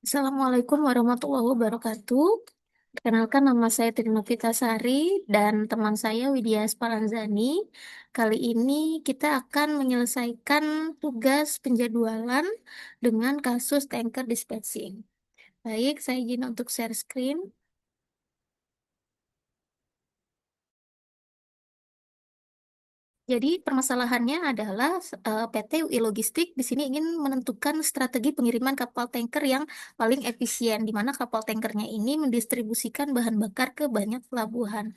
Assalamualaikum warahmatullahi wabarakatuh. Perkenalkan nama saya Trina Sari dan teman saya Widya Spalanzani. Kali ini kita akan menyelesaikan tugas penjadwalan dengan kasus tanker dispatching. Baik, saya izin untuk share screen. Jadi permasalahannya adalah PT UI Logistik di sini ingin menentukan strategi pengiriman kapal tanker yang paling efisien, di mana kapal tankernya ini mendistribusikan bahan bakar ke banyak pelabuhan.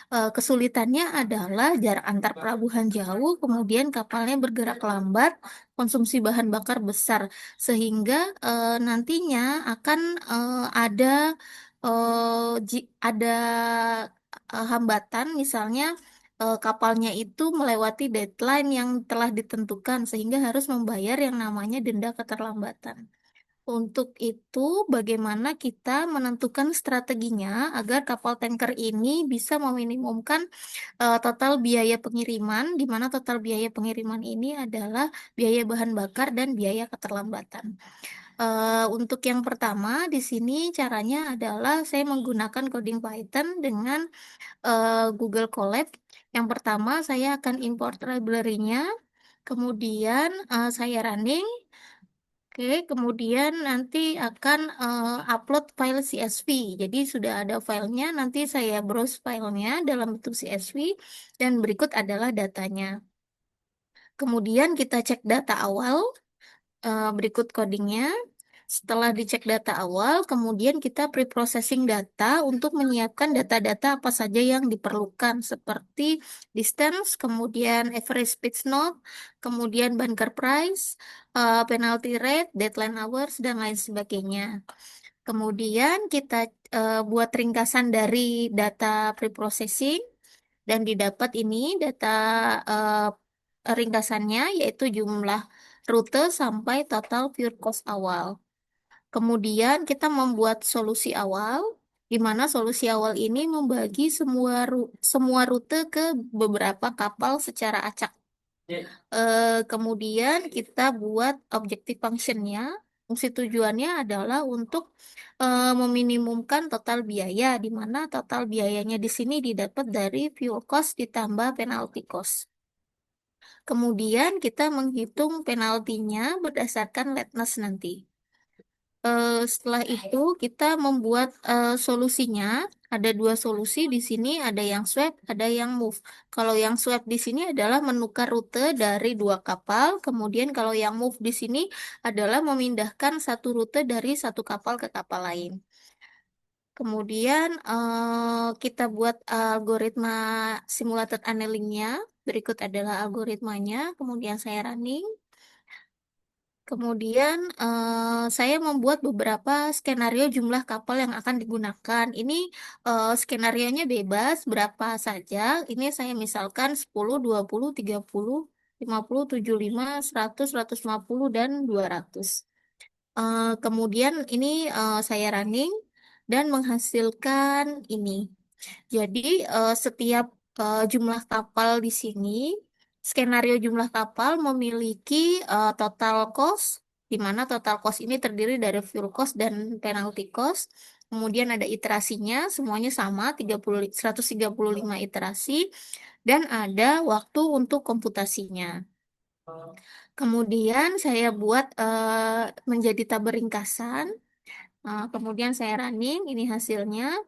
Kesulitannya adalah jarak antar pelabuhan jauh, kemudian kapalnya bergerak lambat, konsumsi bahan bakar besar, sehingga nantinya akan ada ada hambatan, misalnya kapalnya itu melewati deadline yang telah ditentukan, sehingga harus membayar yang namanya denda keterlambatan. Untuk itu, bagaimana kita menentukan strateginya agar kapal tanker ini bisa meminimumkan total biaya pengiriman, di mana total biaya pengiriman ini adalah biaya bahan bakar dan biaya keterlambatan. Untuk yang pertama, di sini caranya adalah saya menggunakan coding Python dengan Google Colab. Yang pertama, saya akan import library-nya, kemudian saya running. Oke, kemudian nanti akan upload file CSV. Jadi sudah ada filenya, nanti saya browse filenya dalam bentuk CSV dan berikut adalah datanya. Kemudian kita cek data awal, berikut codingnya. Setelah dicek data awal, kemudian kita pre-processing data untuk menyiapkan data-data apa saja yang diperlukan, seperti distance, kemudian average pitch note, kemudian bunker price, penalty rate, deadline hours, dan lain sebagainya. Kemudian kita buat ringkasan dari data pre-processing, dan didapat ini data ringkasannya, yaitu jumlah rute sampai total pure cost awal. Kemudian kita membuat solusi awal, di mana solusi awal ini membagi semua rute ke beberapa kapal secara acak. Kemudian kita buat objective functionnya. Fungsi tujuannya adalah untuk meminimumkan total biaya, di mana total biayanya di sini didapat dari fuel cost ditambah penalty cost. Kemudian kita menghitung penaltinya berdasarkan lateness nanti. Setelah itu kita membuat solusinya. Ada dua solusi di sini, ada yang swap, ada yang move. Kalau yang swap di sini adalah menukar rute dari dua kapal, kemudian kalau yang move di sini adalah memindahkan satu rute dari satu kapal ke kapal lain. Kemudian kita buat algoritma simulated annealing-nya. Berikut adalah algoritmanya, kemudian saya running. Kemudian saya membuat beberapa skenario jumlah kapal yang akan digunakan. Ini skenarionya bebas, berapa saja. Ini saya misalkan 10, 20, 30, 50, 75, 100, 150, dan 200. Kemudian ini saya running dan menghasilkan ini. Jadi setiap jumlah kapal di sini, skenario jumlah kapal memiliki total cost, di mana total cost ini terdiri dari fuel cost dan penalty cost. Kemudian ada iterasinya, semuanya sama, 135 iterasi, dan ada waktu untuk komputasinya. Kemudian saya buat menjadi tabel ringkasan. Kemudian saya running, ini hasilnya.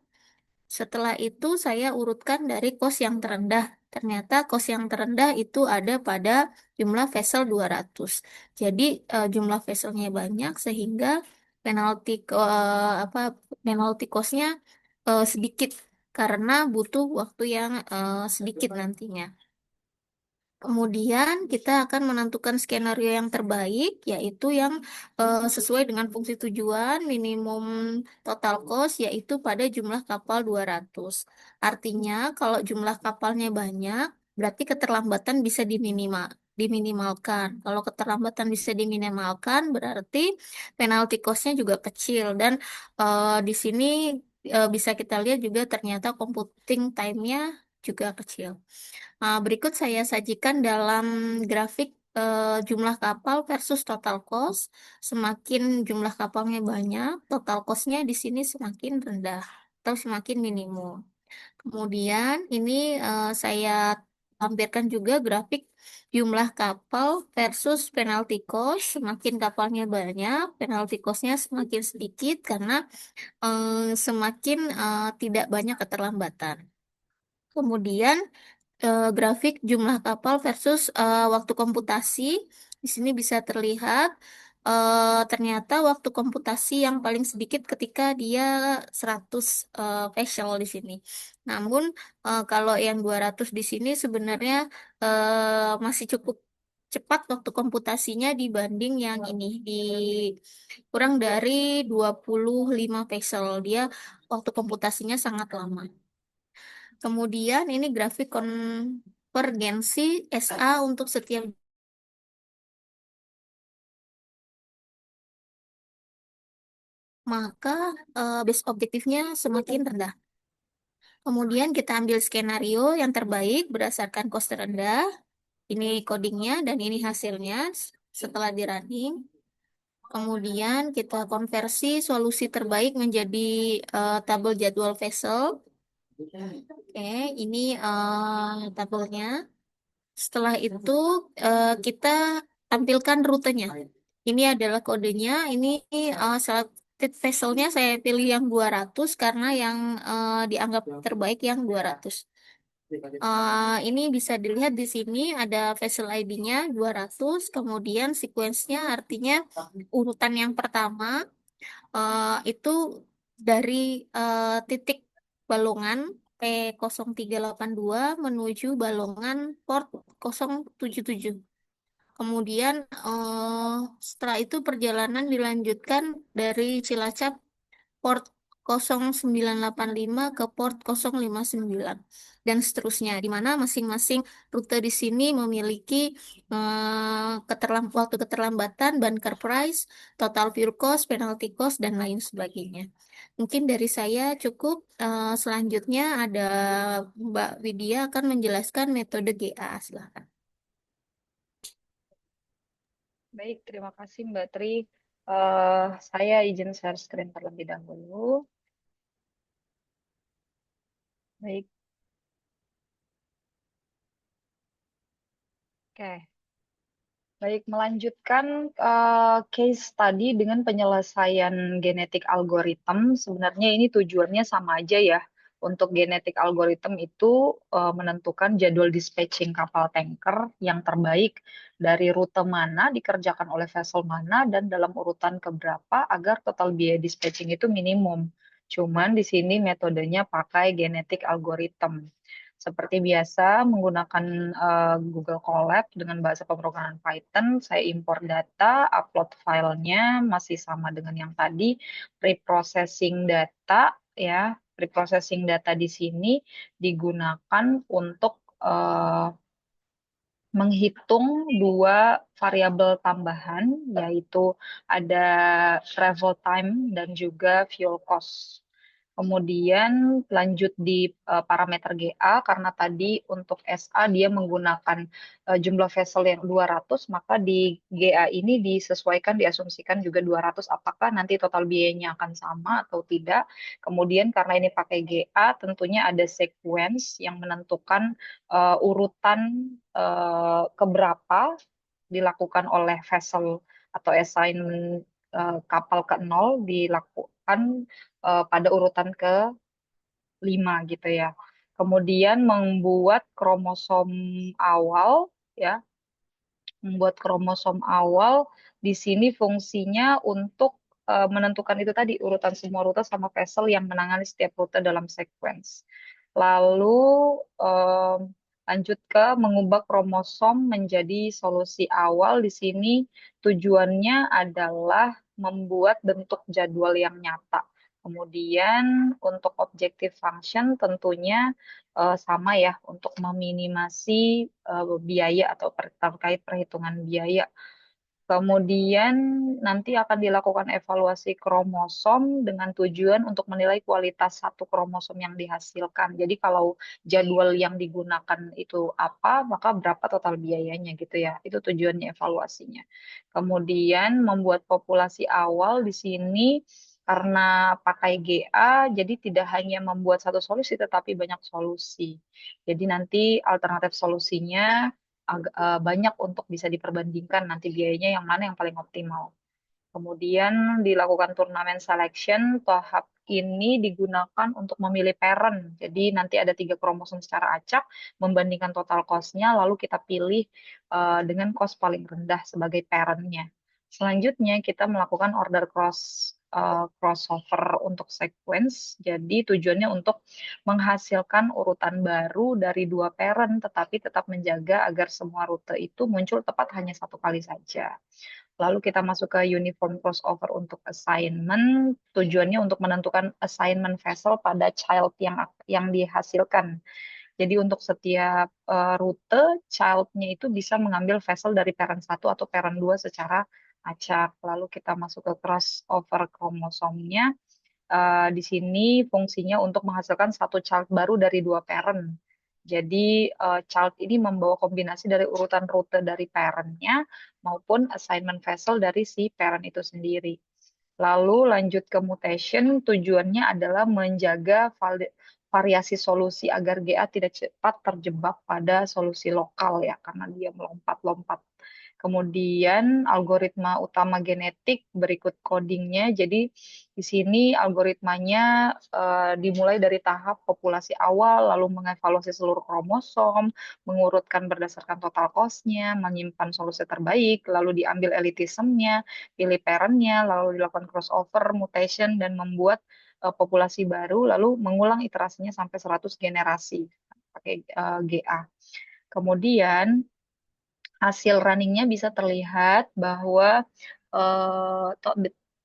Setelah itu saya urutkan dari kos yang terendah. Ternyata kos yang terendah itu ada pada jumlah vessel 200. Jadi jumlah vesselnya banyak sehingga penalti apa penalti costnya sedikit karena butuh waktu yang sedikit nantinya. Kemudian kita akan menentukan skenario yang terbaik, yaitu yang sesuai dengan fungsi tujuan, minimum total cost, yaitu pada jumlah kapal 200. Artinya, kalau jumlah kapalnya banyak, berarti keterlambatan bisa diminimalkan. Kalau keterlambatan bisa diminimalkan, berarti penalty cost-nya juga kecil. Dan di sini bisa kita lihat juga ternyata computing time-nya juga kecil. Berikut saya sajikan dalam grafik jumlah kapal versus total cost. Semakin jumlah kapalnya banyak, total cost-nya di sini semakin rendah atau semakin minimum. Kemudian ini saya tampilkan juga grafik jumlah kapal versus penalty cost. Semakin kapalnya banyak, penalty cost-nya semakin sedikit karena semakin tidak banyak keterlambatan. Kemudian grafik jumlah kapal versus waktu komputasi. Di sini bisa terlihat ternyata waktu komputasi yang paling sedikit ketika dia 100 facial di sini. Namun kalau yang 200 di sini sebenarnya masih cukup cepat waktu komputasinya dibanding yang ini di kurang dari 25 facial. Dia waktu komputasinya sangat lama. Kemudian ini grafik konvergensi SA untuk setiap, maka base objektifnya semakin rendah. Kemudian kita ambil skenario yang terbaik berdasarkan cost terendah. Ini codingnya dan ini hasilnya setelah di running. Kemudian kita konversi solusi terbaik menjadi tabel jadwal vessel. Oke, ini tabelnya. Setelah itu kita tampilkan rutenya. Ini adalah kodenya. Ini selected vesselnya saya pilih yang 200 karena yang dianggap terbaik yang 200. Ini bisa dilihat di sini ada vessel ID-nya 200, kemudian sequence-nya artinya urutan yang pertama itu dari titik balongan P0382 menuju balongan port 077. Kemudian setelah itu perjalanan dilanjutkan dari Cilacap port 0985 ke port 059 dan seterusnya, di mana masing-masing rute di sini memiliki waktu keterlambatan, bunker price, total fuel cost, penalty cost, dan lain sebagainya. Mungkin dari saya cukup. Selanjutnya ada Mbak Widya akan menjelaskan metode GA. Silahkan. Baik, terima kasih Mbak Tri. Saya izin share screen terlebih dahulu. Baik, oke. Baik, melanjutkan case tadi dengan penyelesaian genetik algoritma. Sebenarnya ini tujuannya sama aja ya. Untuk genetik algoritma itu menentukan jadwal dispatching kapal tanker yang terbaik dari rute mana dikerjakan oleh vessel mana dan dalam urutan keberapa agar total biaya dispatching itu minimum. Cuman di sini metodenya pakai genetik algoritma. Seperti biasa, menggunakan Google Colab dengan bahasa pemrograman Python, saya import data, upload filenya masih sama dengan yang tadi, preprocessing data, ya, preprocessing data di sini digunakan untuk menghitung dua variabel tambahan, yaitu ada travel time dan juga fuel cost. Kemudian lanjut di parameter GA karena tadi untuk SA dia menggunakan jumlah vessel yang 200, maka di GA ini disesuaikan diasumsikan juga 200 apakah nanti total biayanya akan sama atau tidak. Kemudian karena ini pakai GA tentunya ada sequence yang menentukan urutan keberapa dilakukan oleh vessel atau assignment kapal ke nol dilakukan pada urutan ke-5 gitu ya. Kemudian membuat kromosom awal ya, membuat kromosom awal di sini fungsinya untuk menentukan itu tadi urutan semua rute sama vessel yang menangani setiap rute dalam sequence. Lalu em, lanjut ke mengubah kromosom menjadi solusi awal. Di sini tujuannya adalah membuat bentuk jadwal yang nyata. Kemudian untuk objective function tentunya sama ya untuk meminimasi biaya atau terkait perhitungan biaya. Kemudian nanti akan dilakukan evaluasi kromosom dengan tujuan untuk menilai kualitas satu kromosom yang dihasilkan. Jadi kalau jadwal yang digunakan itu apa, maka berapa total biayanya gitu ya. Itu tujuannya evaluasinya. Kemudian membuat populasi awal di sini karena pakai GA, jadi tidak hanya membuat satu solusi, tetapi banyak solusi. Jadi nanti alternatif solusinya banyak untuk bisa diperbandingkan nanti biayanya yang mana yang paling optimal. Kemudian dilakukan turnamen selection. Tahap ini digunakan untuk memilih parent. Jadi nanti ada 3 kromosom secara acak, membandingkan total cost-nya, lalu kita pilih dengan cost paling rendah sebagai parent-nya. Selanjutnya kita melakukan order crossover untuk sequence. Jadi tujuannya untuk menghasilkan urutan baru dari 2 parent, tetapi tetap menjaga agar semua rute itu muncul tepat hanya satu kali saja. Lalu kita masuk ke uniform crossover untuk assignment. Tujuannya untuk menentukan assignment vessel pada child yang dihasilkan. Jadi untuk setiap rute, child-nya itu bisa mengambil vessel dari parent satu atau parent 2 secara acak. Lalu kita masuk ke crossover kromosomnya. Di sini fungsinya untuk menghasilkan satu child baru dari 2 parent. Jadi child ini membawa kombinasi dari urutan rute dari parent-nya maupun assignment vessel dari si parent itu sendiri. Lalu lanjut ke mutation, tujuannya adalah menjaga variasi solusi agar GA tidak cepat terjebak pada solusi lokal ya, karena dia melompat-lompat. Kemudian algoritma utama genetik berikut codingnya. Jadi di sini algoritmanya dimulai dari tahap populasi awal, lalu mengevaluasi seluruh kromosom, mengurutkan berdasarkan total cost-nya, menyimpan solusi terbaik, lalu diambil elitismnya, pilih parent-nya, lalu dilakukan crossover, mutation, dan membuat populasi baru, lalu mengulang iterasinya sampai 100 generasi pakai GA. Kemudian hasil runningnya bisa terlihat bahwa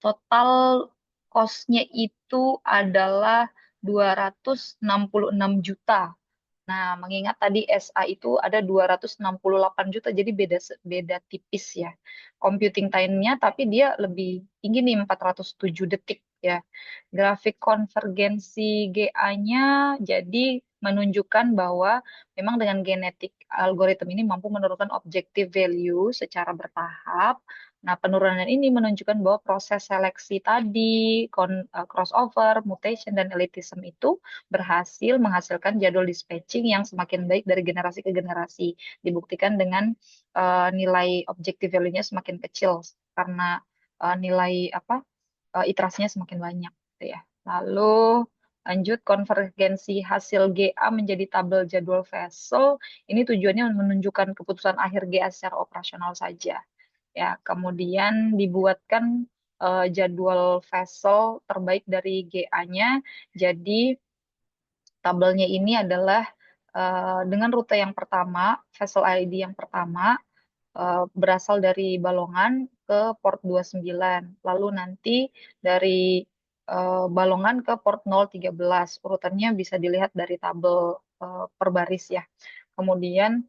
total cost-nya itu adalah 266 juta. Nah, mengingat tadi SA itu ada 268 juta, jadi beda tipis ya. Computing time-nya, tapi dia lebih tinggi nih, 407 detik ya. Grafik konvergensi GA-nya jadi menunjukkan bahwa memang dengan genetik algoritma ini mampu menurunkan objective value secara bertahap. Nah, penurunan ini menunjukkan bahwa proses seleksi tadi, crossover, mutation, dan elitism itu berhasil menghasilkan jadwal dispatching yang semakin baik dari generasi ke generasi. Dibuktikan dengan nilai objective value-nya semakin kecil karena nilai apa iterasinya semakin banyak gitu ya. Lalu lanjut konvergensi hasil GA menjadi tabel jadwal vessel. Ini tujuannya menunjukkan keputusan akhir GA secara operasional saja. Ya, kemudian dibuatkan jadwal vessel terbaik dari GA-nya. Jadi tabelnya ini adalah dengan rute yang pertama, vessel ID yang pertama, berasal dari Balongan ke port 29. Lalu nanti dari Balongan ke port 013. Urutannya bisa dilihat dari tabel per baris ya. Kemudian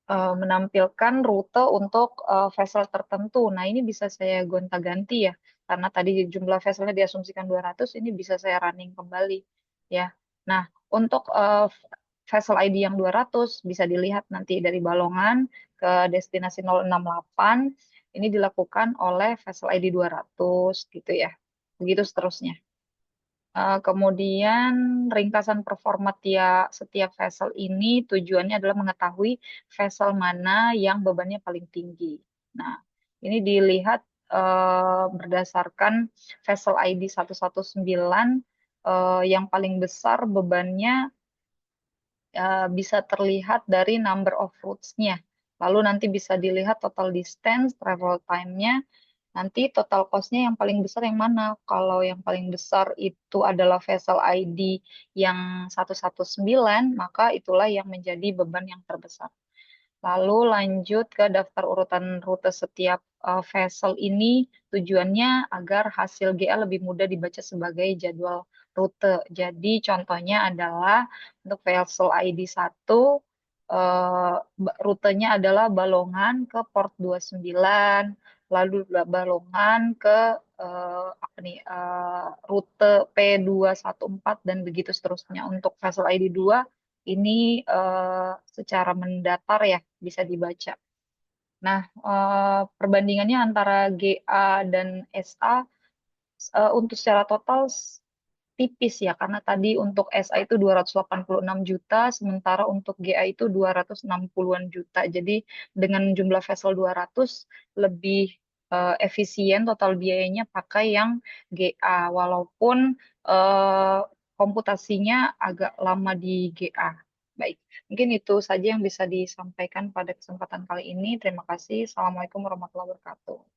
menampilkan rute untuk vessel tertentu. Nah, ini bisa saya gonta-ganti ya. Karena tadi jumlah vesselnya diasumsikan 200, ini bisa saya running kembali ya. Nah, untuk vessel ID yang 200 bisa dilihat nanti dari Balongan ke destinasi 068. Ini dilakukan oleh vessel ID 200 gitu ya. Begitu seterusnya. Kemudian ringkasan performa setiap vessel ini tujuannya adalah mengetahui vessel mana yang bebannya paling tinggi. Nah, ini dilihat berdasarkan vessel ID 119 yang paling besar bebannya bisa terlihat dari number of routes-nya. Lalu nanti bisa dilihat total distance, travel time-nya, nanti total cost-nya yang paling besar yang mana? Kalau yang paling besar itu adalah vessel ID yang 119, maka itulah yang menjadi beban yang terbesar. Lalu lanjut ke daftar urutan rute setiap vessel ini tujuannya agar hasil GA lebih mudah dibaca sebagai jadwal rute. Jadi contohnya adalah untuk vessel ID 1 rutenya adalah Balongan ke port 29, lalu Balongan ke apa nih rute P214 dan begitu seterusnya. Untuk vessel ID 2 ini secara mendatar ya bisa dibaca. Nah, perbandingannya antara GA dan SA untuk secara total tipis ya, karena tadi untuk SA itu 286 juta, sementara untuk GA itu 260-an juta. Jadi dengan jumlah vessel 200 lebih efisien total biayanya pakai yang GA, walaupun eh, komputasinya agak lama di GA. Baik, mungkin itu saja yang bisa disampaikan pada kesempatan kali ini. Terima kasih. Assalamualaikum warahmatullahi wabarakatuh.